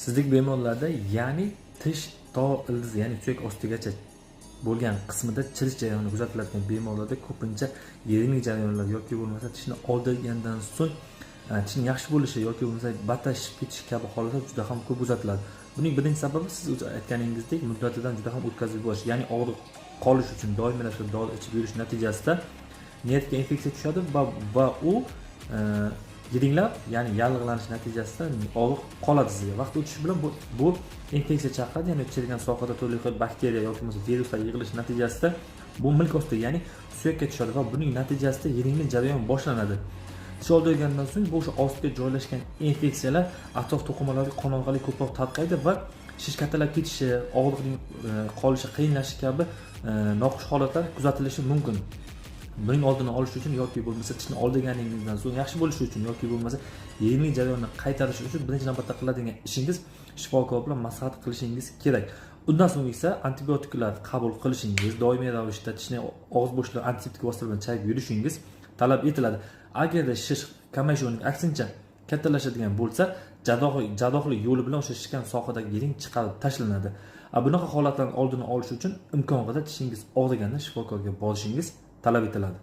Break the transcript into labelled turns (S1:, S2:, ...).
S1: Sizlik bemorlarda, ya'ni tish to ildizi, ya'ni suyak ostigacha bo'lgan qismida chirish jarayoni kuzatiladigan bemorlarda ko'pincha yiringlik jarayonlar yoki bo'lmasa tishni oldirgandan so'ng tishning yaxshi bo'lishi yoki bo'lmasa battar shishib ketish kabi holatlar juda ham ko'p kuzatiladi. Buning birinchi sababi siz o'zi aytganingizdek muddatidan juda ham o'tkazib yuborish, ya'ni og'riq qolish uchun doimiylashib dori ichib yurish natijasida niyatga infeksiya tushadi va u yiringlab, ya'ni yallig'lanish natijasida og'riq qoladi sizga. Vaqt o'tishi bilan bu infeksiya chaqadi, ya'ni chirigan sohada turli xil bakteriya yoki bo'lmasa viruslar yig'ilishi natijasida bu milk ostiga, ya'ni suyakka tushadi va buning natijasida yiringlik jarayoni boshlanadi. Tish oldirgandan so'ng bu o'sha ostiga joylashgan infeksiyalar atrof to'qimalarga qon orqali ko'proq tarqaydi va shish katalab ketishi, og'riqning qolishi, qiyinlashishi kabi noxush holatlar kuzatilishi mumkin. Buning oldini olish uchun yoki bo'lmasa tishni oldirganingizdan so'ng yaxshi bo'lishi uchun yoki bo'lmasa yiringlik jarayonini qaytarish uchun birinchi navbatda qiladigan ishingiz shifokor bilan maslahat qilishingiz kerak. Undan so'ng esa antibiotiklar qabul qilishingiz, doimiy ravishda tishni og'iz bo'shlig'i antiseptik vosita bilan chayib yurishingiz talab etiladi. Agarda shish kamayishi uning aksincha kattalashadigan bo'lsa, jarrohlik yo'li bilan o'sha shishgan sohadagi yiring chiqarib tashlanadi. Bunaqa holatlarning oldini olish uchun imkon qadar tishingiz og'riganda shifokorga borishingiz talab etiladi.